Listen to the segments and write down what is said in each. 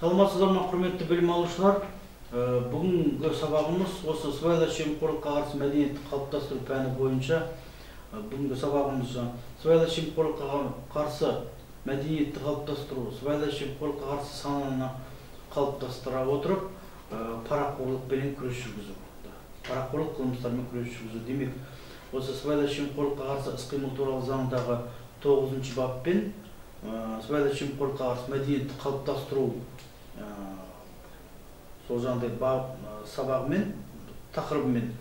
Саламатсыздар ма, құрметті білім алушылар. Бүгінгі сабағымыз осы сыбайлас жемқорлыққа қарсы мәдениетті қалыптастыру пәні бойынша. Бүгінгі сабағымыз сыбайлас жемқорлыққа қарсы мәдениетті қалыптастыру, сыбайлас жемқорлыққа қарсы сананы қалыптастыра отырып, парақорлықпен күрес жүргізу. Парақорлық қылмыстармен күрес жүргізу. Демек, осы сыбайлас жемқорлыққа қарсы іс-қимыл туралы заңдағы 9-шы баппен сыбайлас жемқорлыққа қарсы мәдениетті қалыптастыру сол жаңағыдай сабағымен, тақырыбымен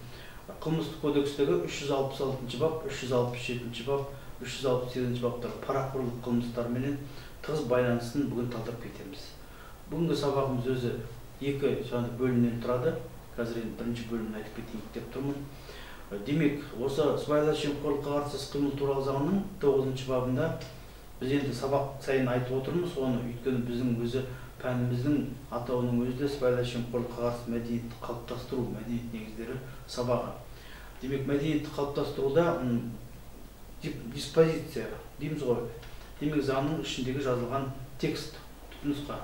қылмыстық кодекстегі 366 бап, 367 бап, 368 баптар парақорлық қылмыстарымен тығыз байланысын бүгін талдап кетеміз. Бүгінгі сабағымыз өзі екі бөлімнен тұрады. Қазір бірінші бөлімін айтып кетейік деп тұрмын. Демек, осы сыбайлас жемқорлыққа қарсы іс-қимыл туралы заңның 9-шы бабында біз енді сабақ сайын айтып отырмыз. Оны өйткені біздің өзі пәніміздің атауының өзі де сыбайлас жемқорлыққа қарсы мәдениетті қалыптастыру, мәдениет негіздері сабағы. Демек, мәдениетті қалыптастыруда диспозиция дейміз ғой. Демек, заңның ішіндегі жазылған текст, түпнұсқа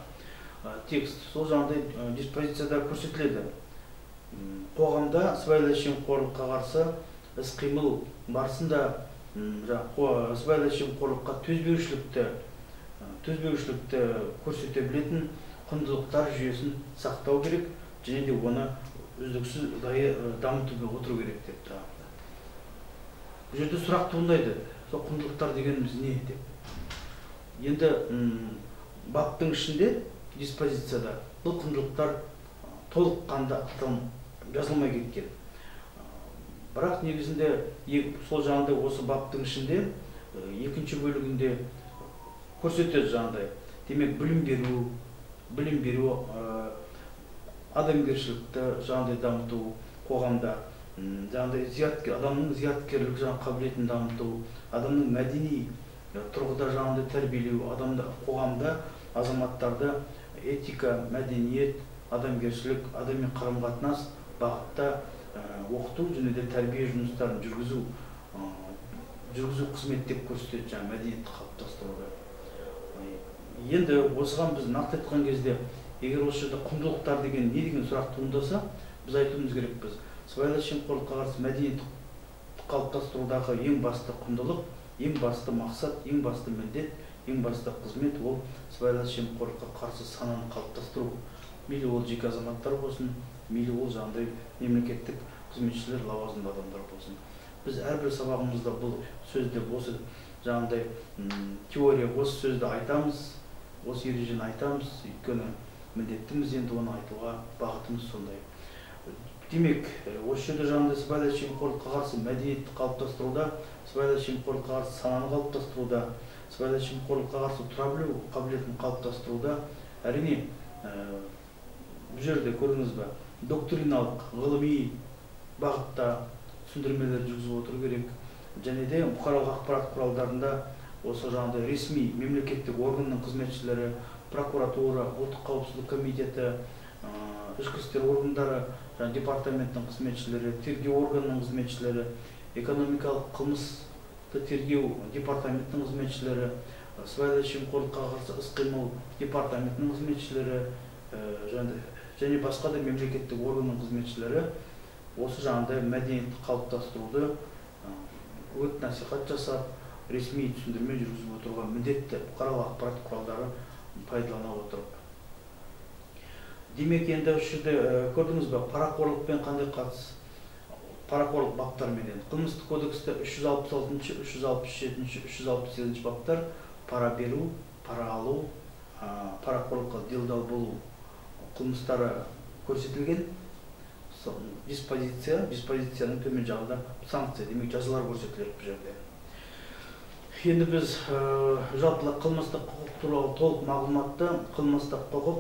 текст. Сол жағдай диспозицияда көрсетіледі. Қоғамда сыбайлас жемқорлыққа қарсы іс-қимыл барысында сыбайлас жемқорлыққа төзбеушілікті көрсете білетін құндылықтар жүйесін сақтау керек, және де оны үздіксіз дамытуға отыру керек деп тұрады. Бұл жерде сұрақ туындайды, сол құндылықтар дегеніміз не деп. Енді баптың ішінде диспозицияда бұл құндылықтар толыққанды жазылмай кеткен. Бірақ негізінде сол жағында осы баптың ішінде екінші бөлігінде көрсетеді жағдай. Демек, білім беру, адамгершілікті жағдай дамыту, қоғамда адамның зияткерлік қабілетін дамыту, адамның мәдени тұрғыда жағдай тәрбиелеу, қоғамда азаматтарды этика, мәдениет, адамгершілік, адами қарым-қатынас бағытта оқыту және де тәрбие жұмыстарын жүргізу қызмет деп көрсетеді мәдениетті қалыптастыруда. Енді осыған біз нақты айтқан кезде, егер осы жерде құндылықтар деген не деген сұрақ туындаса, біз айтуымыз керекпіз. Сыбайлас жемқорлыққа қарсы мәдениетті қалыптастырудағы ең басты құндылық, ең басты мақсат, ең басты міндет, ең басты қызмет ол сыбайлас жемқорлыққа қарсы сананы қалыптастыру. Мейлі ол жеке азаматтар болсын, мейлі ол жағдай мемлекеттік қызметшілер, лауазымды адамдар болсын. Біз әрбір сабағымызда бұл сөзді, осы жағдай теория, осы сөзді айтамыз, осы ережені айтамыз, өйткені міндеттіміз енді оны айтуға бағытымыз сондай. Демек, осы жерде жағдай сыбайлас жемқорлыққа қарсы мәдениетті қалыптастыруда, сыбайлас жемқорлыққа қарсы сананы қалыптастыруда, сыбайлас жемқорлыққа қарсы тұра білу қабілетін қалыптастыруда, әрине, бұл жерде көрдіңіз бе, доктриналық, ғылыми бағытта түсіндірмелер жүргізіп отыру керек. Және де бұқаралық ақпарат құралдарында осы жағдай ресми мемлекеттік органның қызметшілері, прокуратура, ұлттық қауіпсіздік комитеті, ішкі істер органдары, департаменттің қызметшілері, тергеу органның қызметшілері, экономикалық қылмысты тергеу департаменттің қызметшілері, сыбайлас жемқорлыққа қарсы іс-қимыл департаментінің қызметшілері және басқа да мемлекеттік органның қызметшілері осы жағдай мәдениетті қалыптастыруды үгіт-насихат жасап, ресми түсіндірме жүргізіп отыруға міндетті бұқаралық ақпарат құралдары пайдалана отырып. Демек, енді осы жерде көрдіңіз бе, парақорлықпен қандай қатыс? Парақорлық баптарменен. Қылмыстық кодексте 366, 367, 368 баптар пара беру, пара алу, парақорлыққа делдал болу қылмыстары көрсетілген. Диспозицияның төмен жағында санкция, демек жазалар көрсетіледі бұл жерде. Енді біз жалпылық қылмыстық құқық туралы толық мағлұматты қылмыстық құқық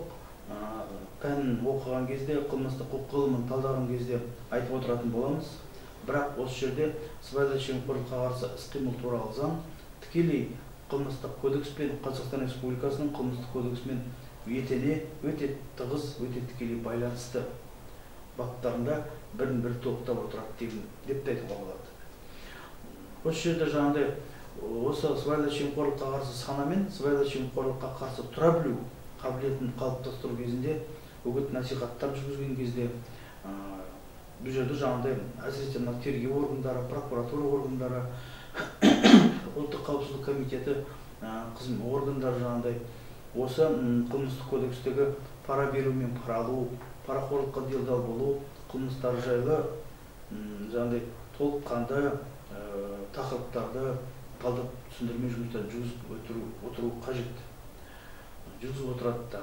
пәнін оқыған кезде, қылмыстық құқық ғылымын талдаған кезде айтып отыратын боламыз. Бірақ осы жерде сыбайлас жемқорлыққа қарсы іс-қимыл туралы заң тікелей қылмыстық кодекспен, Қазақстан Республикасының қылмыстық кодексімен өте тығыз, өте тікелей байланысты баптарында бірін-бірі толықтап отырады деп те айтуға болады. Осы жерде жаңағыдай осы сыбайлас жемқорлыққа қарсы сана мен сыбайлас жемқорлыққа қарсы тұра білу қабілетін қалыптастыру кезінде үгіт насихаттар жүргізген кезде бұл жерде жаңағыдай әсіресе мына тергеу органдары, прокуратура органдары, ұлттық қауіпсіздік комитеті органдары жаңағыдай осы қылмыстық кодекстегі пара беру мен пара алу, парақорлыққа делдал болу қылмыстары жайлы жаңағыдай толыққанды тақырыптарды талдап түсіндірме жұмыстарын жүргізіп отыру қажет. Жүргізіп отырады да.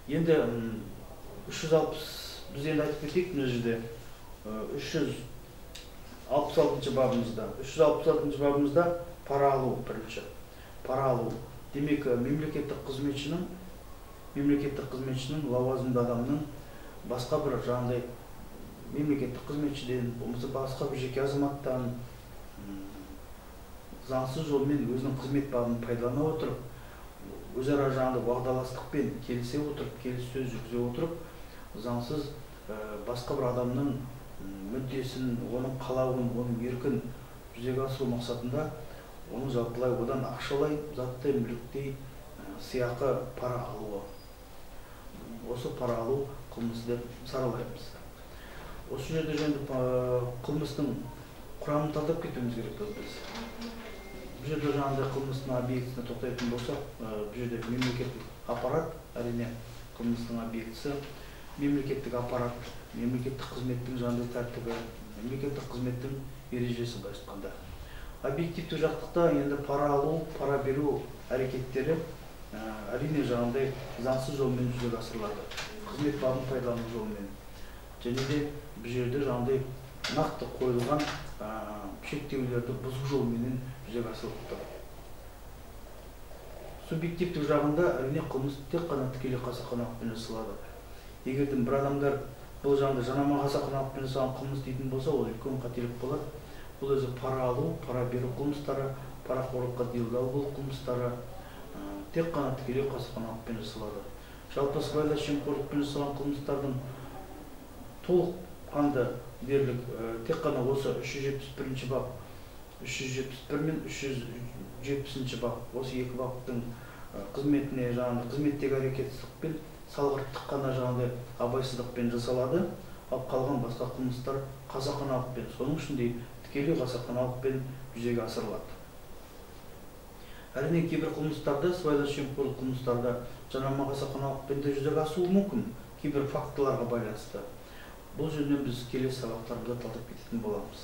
Енді 360 біз енді айтып кетейік, мына жерде 366 бабымызда пара алу бірінші. Пара алу. Демек, мемлекеттік қызметшінің лауазымды адамның басқа бір жаңағыдай мемлекеттік қызметшіден, болмаса басқа бір жеке азаматтан заңсыз жолмен өзінің қызмет бабын пайдалана отырып, өзара жаңағыдай уағдаластықпен келісе отырып, келіссөз жүргізе отырып, заңсыз басқа бір адамның мүддесін, оның қалауын, оның еркін жүзеге асыру мақсатында оны жалпылай одан ақшалай, заттай, мүліктей, сыйақы пара алуы. Осы пара алу қылмысы деп саралаймыз. Осы жерде қылмыстың құрамын талдап кетуіміз керек біз. Бұл жерде жаңағыдай қылмыстың объектісіне тоқтайтын болсақ, бұл жерде мемлекеттік аппарат, әрине қылмыстың объектісі, мемлекеттік аппарат, мемлекеттік қызметтің жаңағыдай тәртібі, мемлекеттік қызметтің ережесі былайша айтқанда. Объективтік жақтықта енді пара алу, пара беру әрекеттері әрине жаңағыдай заңсыз жолмен жүзеге асырылады. Қызмет бабын пайдалану жолмен. Және де бұл жерде жаңағыдай нақты қойылған шектеулерді бұзу жолмен жүзеге асырылады. Субъективтік жағында әрине қылмыс тек қана тікелей қасақаналықпен жасалады. Егер бір адамдар бұл жағында жанама қасақаналықпен жасалған қылмыс дейтін болса, ол үлкен қателік болады. Бұл өзі пара алу, пара беру қылмыстары, парақорлыққа делдал болу қылмыстары тек қана тікелей қасақаналықпен жасалады. Жалпы сыбайлас жемқорлықпен жасалған қылмыстардың толыққанды дерлік тек қана осы 371 бап, 371 мен 370 бап, осы екі баптың қызметіне жаңағыдай қызметтегі әрекетсіздікпен салғырттық қана жаңағыдай абайсыздықпен жасалады, ал қалған басқа қылмыстар қасақаналықпен, соның ішінде тікелей қасақаналықпен жүзеге асырылады. Әрине кейбір қылмыстарда, сыбайлас жемқорлық қылмыстарда жанама қасақаналықпен де жүзеге асуы мүмкін, кейбір фактыларға байланысты. Бұл жөнінен біз келесі сабақтарда талдап кететін боламыз.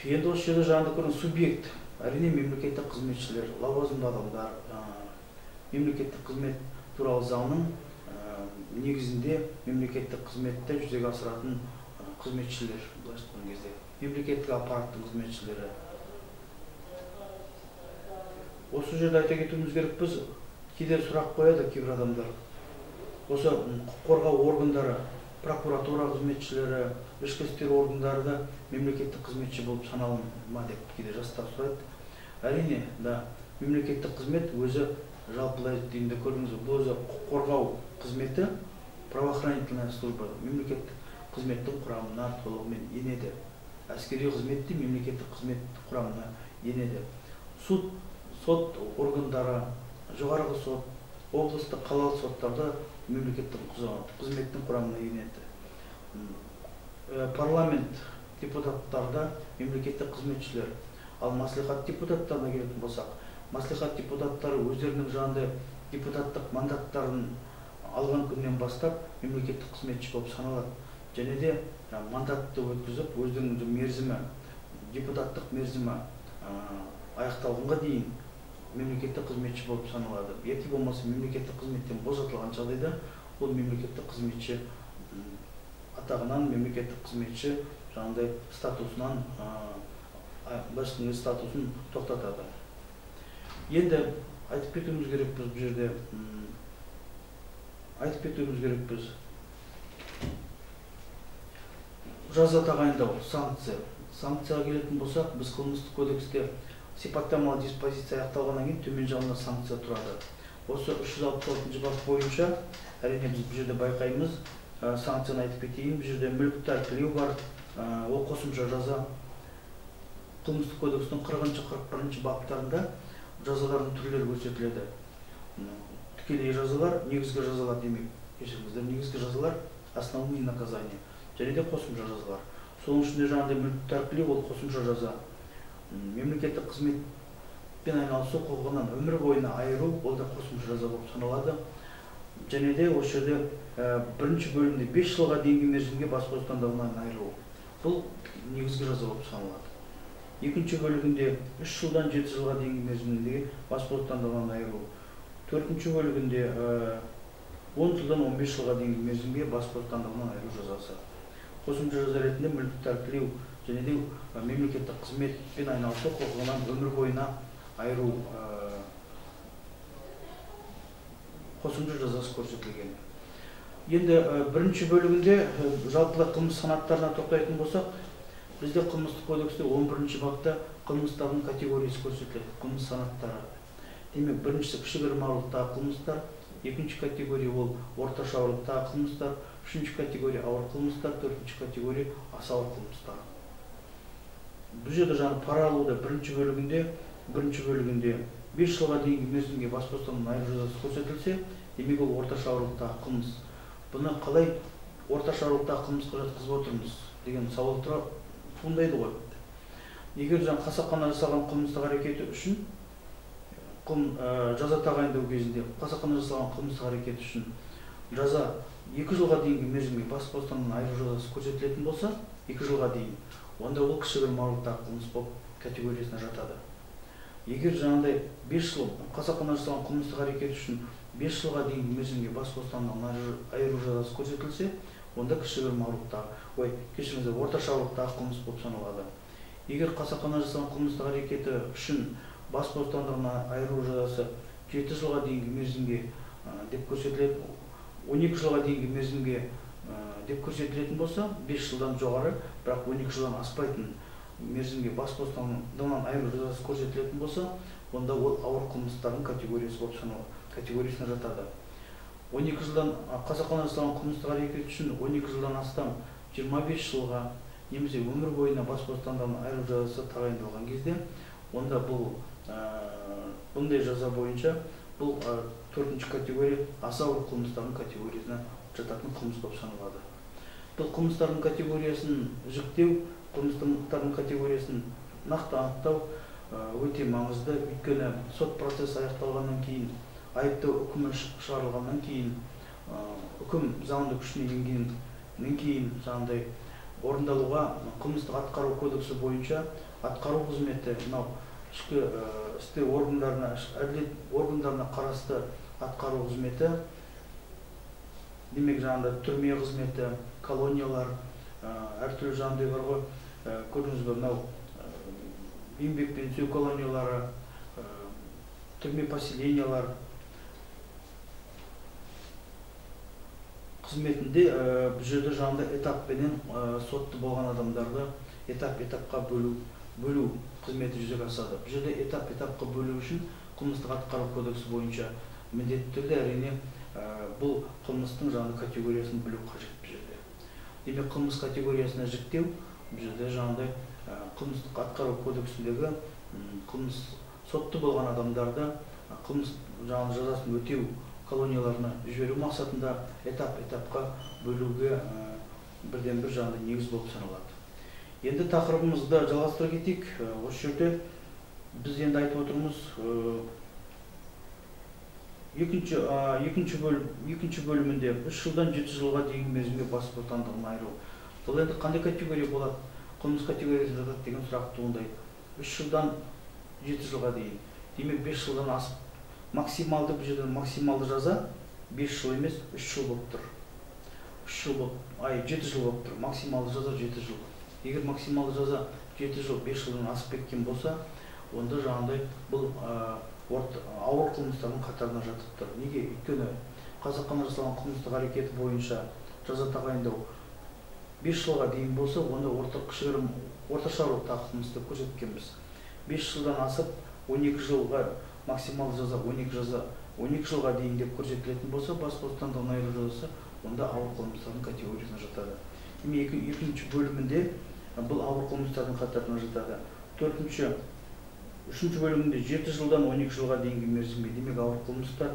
Енді осы жерде жаңағыдай субъект, әрине мемлекеттік қызметшілер, лауазымды адамдар, мемлекеттік қызмет туралы заңның негізінде мемлекеттік қызметті жүзеге асыратын қызметшілер, былайша айтқан кезде мемлекеттік аппараттың қызметшілері. Осы жерде айта кетуіміз керек, біз кейде сұрақ қояды кейбір адамдар. Осы құқық қорғау органдары, прокуратура қызметшілері, ішкі істер органдары да мемлекеттік қызметші болып саналын ма деп кейде жастар сұрайды. Әрине, да, мемлекеттік қызмет өзі жалпылай дейінде көрдіңіз, бұл өзі құқық қорғау қызметі, правоохранительная служба мемлекеттік қызметтің құрамына толығымен енеді. Әскери қызметте мемлекеттік қызмет құрамына енеді. Суд, сот органдары, жоғарғы сот, облыстық қалалық соттарда мемлекеттік қызметтің құрамына енеді. Парламент депутаттарда мемлекеттік қызметшілер, ал маслихат депутаттарына келетін болсақ, маслихат депутаттары өздерінің жанында депутаттық мандаттарын алған күннен бастап мемлекеттік қызметші болып саналады. Және де мандатты өткізіп, өздерінің мерзімі, депутаттық мерзімі аяқталғанға дейін мемлекеттік қызметші болып саналады. Яки болмаса мемлекеттік қызметтен босатылған жағдайда ол мемлекеттік қызметші атағынан мемлекеттік қызметші жаңағыдай статусынан басының статусын тоқтатады. Енді айтып кетуіміз керекпіз бұл жерде. Айтып кетуіміз керекпіз. Жаза тағайындау, санкция. Санкцияға келетін болсақ, біз қылмыстық кодексте сипаттамалы диспозиция аяқталғаннан кейін төмен жағында санкция тұрады. Осы 366 бап бойынша әрине біз бұл жерде байқаймыз, санкцияны айтып кетейін, бұл жерде мүлікті тәркілеу бар, ол қосымша жаза. Қылмыстық кодекстің 40-41 баптарында жазалардың түрлері көрсетіледі. тікелей жазалар, негізгі жазалар демек, кешіріңіздер, негізгі жазалар основные наказания, және де қосымша жазалар. Соның ішінде жаңағыдай мүлікті тәркілеу ол қосымша жаза. Мемлекеттік қызметпен айналысу құқығынан өмір бойына айыру ол да қосымша жаза болып саналады. Және де осы жерде бірінші бөлімде 5 жылға дейінгі мерзімге бас бостандығынан айыру. Бұл негізгі жаза болып саналады. Екінші бөлігінде 3 жылдан 7 жылға дейінгі мерзімдегі бас бостандығынан айыру. Төртінші бөлігінде 10 жылдан 15 жылға дейінгі мерзімге бас бостандығынан айыру жазасы. Қосымша жаза ретінде мүлікті тәркілеу және де мемлекеттік қызметпен айналысу құқығынан өмір бойына айыру қосымша жазасы көрсетілген. Енді бірінші бөлігінде жалпылай қылмыс санаттарына тоқтайтын болсақ, бізде қылмыстық кодексте 11-ші бапта қылмыстардың категориясы көрсетіледі, қылмыс санаттары. Демек, біріншісі кішігірім ауырлықтағы қылмыстар, екінші категория ол орташа ауырлықтағы қылмыстар, үшінші категория ауыр қылмыстар, төртінші категория аса ауыр қылмыстар. Бұл жерде жаңа пара алуда бірінші бөлігінде 5 жылға дейінгі мерзімге бас бостандығынан айыру жазасы көрсетілсе, демек ол орташа ауырлықтағы қылмыс. Бұны қалай орташа ауырлықтағы қылмысқа жатқызып отырмыз деген сауал туындайды ғой. Егер жаңа қасақана жасалған қылмыстық әрекеті үшін жаза тағайындау кезінде қасақана жасалған қылмыстық әрекеті үшін жаза 2 жылға дейінгі мерзімге бас бостандығынан айыру жазасы көрсетілетін болса, 2 жылға дейін, онда ол кішігірім ауырлықтағы қылмыс болып категориясына жатады. Егер жаңағыдай 5 жыл қасақана жасалған қылмыстық әрекет үшін 5 жылға дейінгі мерзімге бас бостандығынан айыру жазасы көрсетілсе, онда кішігірім ауырлықтағы, кешіріңіздер, орташа ауырлықтағы қылмыс болып саналады. Егер қасақана жасалған қылмыстық әрекеті үшін бас бостандығынан айыру жазасы 7 жылға дейінгі мерзімге деп көрсетіледі, 12 жылға дейінгі мерзімге деп көрсетілетін болса, 5 жылдан жоғары, бірақ 12 жылдан аспайтын мерзімге бас бостандығынан айыру жазасы көрсетілетін болса, онда ол ауыр қылмыстардың категориясы болып саналады, категориясына жатады. 12 жылдан қасақана жасалған қылмыстық әрекет үшін 12 жылдан астам 25 жылға немесе өмір бойына бас бостандығынан айыру жазасы тағайындалған кезде, онда бұндай жаза бойынша бұл 4-ші категория аса ауыр қылмыстардың категориясына жататын қылмыс болып саналады. Бұл қылмыстардың категориясын жіктеу, қылмыстардың категориясын нақты анықтау өте маңызды, өйткені сот процесі аяқталғаннан кейін, айыптау үкімі шығарылғаннан кейін, үкім заңды күшіне енгеннен кейін жаңағыдай орындалуға қылмыстық атқару кодексі бойынша атқару қызметі, мынау ішкі істер органдарына, әділет органдарына қарасты атқару қызметі, демек жаңағыдай түрме қызметі, колониялар, әртүрлі жаңағыдай бар ғой, көрдіңіз бе, мынау еңбек пен түзеу колониялары, түрме поселениялар қызметінде бұл жерде жаңағыдай этаппенен сотты болған адамдарды этап-этапқа бөлу қызметі жүзеге асады. Бұл жерде этап-этапқа бөлу үшін қылмыстық атқару кодексі бойынша міндетті түрде әрине бұл қылмыстың жаңағы категориясын білу қажет бұл жерде. Демек қылмыс категориясына жіктеу бұл жерде жаңағыдай қылмыстық атқару кодексіндегі қылмыс сотты болған адамдарды қылмыс жазасын өтеу колонияларына жіберу мақсатында этап-этапқа бөлуге бірден бір жаңағыдай негіз болып саналады. Енді тақырыбымызды жалғастыра кетейік. Осы жерде біз енді айтып отырмыз екінші бөлімінде 3 жылдан 7 жылға дейінгі мерзімге бас бостандығынан айыру. Бұл енді қандай категория болады? Қылмыс категориясына жатады деген сұрақ туындайды. 3 жылдан 7 жылға дейін. Демек 5 жылдан асып максималды, бұл жерден максималды жаза 5 жыл емес 3 жыл болып тұр. 7 жыл болып тұр. Максималды жаза 7 жыл. Егер максималды жаза 7 жыл 5 жылдан асып кеткен болса, онда жаңағыдай бұл ауыр қылмыстардың қатарына жатып тұр. Неге? Өйткені қасақана жасалған қылмыстық әрекеті бойынша жаза тағайындау 5 жылға дейін болса, онда орташа ауырлықтағы қылмыс деп көрсеткенбіз. 5 жылдан асып 12 жылға максималды жаза 12 жылға дейін деп көрсетілетін болса, бас бостандығынан айыру жазасы, онда ауыр қылмыстардың категориясына жатады. Екінші бөлімінде бұл ауыр қылмыстардың қатарына жатады. Үшінші бөлімінде 7 жылдан 12 жылға дейінгі мерзімге, демек ауыр қылмыстар.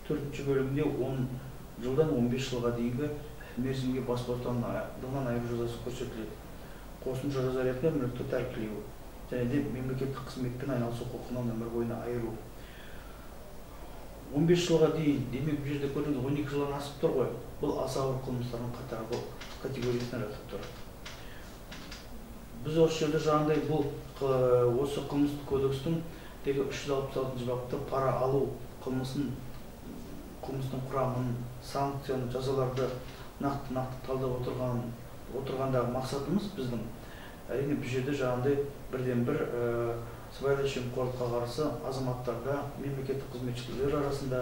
4-ші бөлігінде 10 жылдан 15 жылға дейінгі мерзімге бас бостандығынан айыру жазасы көрсетіледі. Қосымша жаза ретінде мүлікті тәркілеу және де мемлекеттік қызметпен айналысу құқығынан өмір бойына айыру. 15 жылға дейін, демек бұл жерде көрдіңіз 12 жылдан асып тұр ғой. Бұл аса ауыр қылмыстардың қатары категориясына жатып тұр. Біз осы жерде жаңағыдай бұл осы қылмыстық кодекстің 366 бапта пара алу қылмыстың құрамын, санкцияны, жазаларды нақты талдап отырғандағы мақсатымыз біздің әрине бұл жерде жаңағыдай бірден бір сыбайлас жемқорлыққа қарсы азаматтарға, мемлекеттік қызметшілер арасында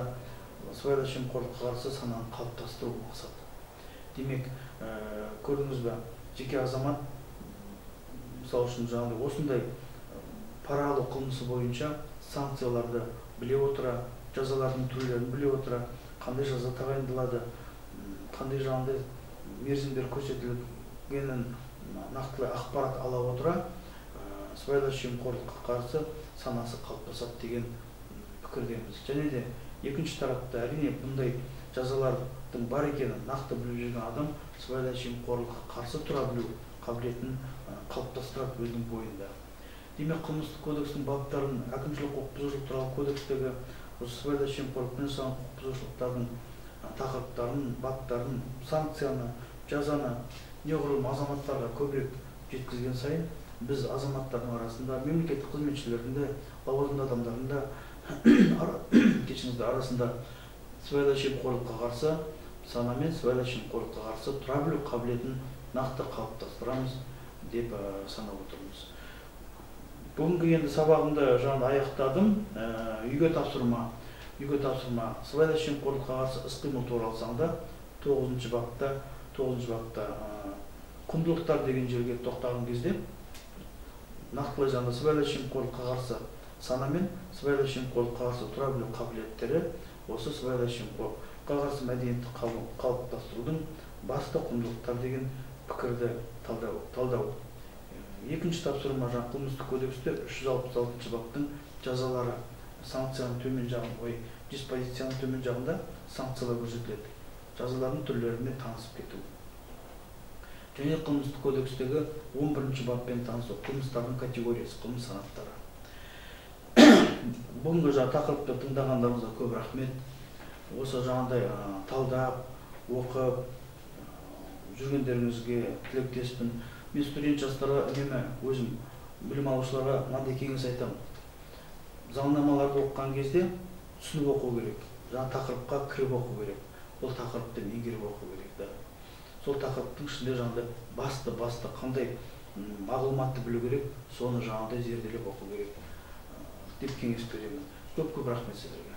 сыбайлас жемқорлыққа қарсы сананы қалыптастыру мақсаты. Демек, көрдіңіз бе, жеке азамат мысалы үшін жаңағыдай осындай пара алу қылмысы бойынша санкцияларды біле отыра, жазалардың түрлерін біле отыра, қандай жаза тағайындалады, қандай жаңағыдай мерзімдер көрсетілгенін нақтылы ақпарат ала отыра, сыбайлас жемқорлыққа қарсы санасы қалыптасады деген пікірдеміз. Және де екінші тарапта әрине бұндай жазалардың бар екенін нақты біліп жүрген адам сыбайлас жемқорлыққа қарсы тұра білу қабілетін қалыптастырады өзінің бойында. Демек, қылмыстық кодекстің баптарын, әкімшілік құқық бұзушылық туралы кодекстегі осы сыбайлас жемқорлықпен салынған құқық бұзушылықтардың тақырыптарын, баптарын, санкцияны, жазаны неғұрлым азаматтарға көбірек жеткізген сайын біз азаматтардың арасында, мемлекеттік қызметшілердің де, лауазымды адамдардың да арасында сыбайлас жемқорлыққа қарсы сана мен сыбайлас жемқорлыққа қарсы тұра білу қабілетін нақты қалыптастырамыз деп санап отырмыз. Бүгінгі енді сабағымды жаңа аяқтадым. Үйге тапсырма сыбайлас жемқорлыққа қарсы іс-қимыл туралы заңда 9-ші бапта құндылықтар деген жерге тоқтаған кезде нақтылай жаңда сыбайлас жемқорлыққа қарсы сана мен сыбайлас жемқорлыққа қарсы тұра білу қабілеттері осы сыбайлас жемқорлыққа қарсы мәдениетті қалыптастырудың басты құндылықтар деген пікірді талдау. Екінші тапсырма жаңа қылмыстық кодексте 366 баптың жазалары санкцияның төмен жағында, диспозицияның төмен жағында санкциялар көрсетіледі. Жазалардың түрлерімен танысып кету. Және қылмыстық кодекстегі 11-ші баппен танысу, қылмыстардың категориясы, қылмыс санаттары. Бүгінгі тақырыпты тыңдағандарыңызға көп рахмет. Осы жаңағыдай талдап, оқып жүргендеріңізге тілектеспін. Мен студент жастарға үнемі өзім білім алушыларға мынандай кеңес айтамын. Заңнамаларды оқыған кезде түсініп оқу керек. Жаңа тақырыпқа кіріп оқу керек. Ол тақырыпты меңгеріп оқу керек. Сол тақырыптың ішінде жаңағыдай басты қандай мағлұматты білу керек, соны жаңағыдай зерделеп оқу керек деп кеңес беремін. Көп рахмет сіздерге.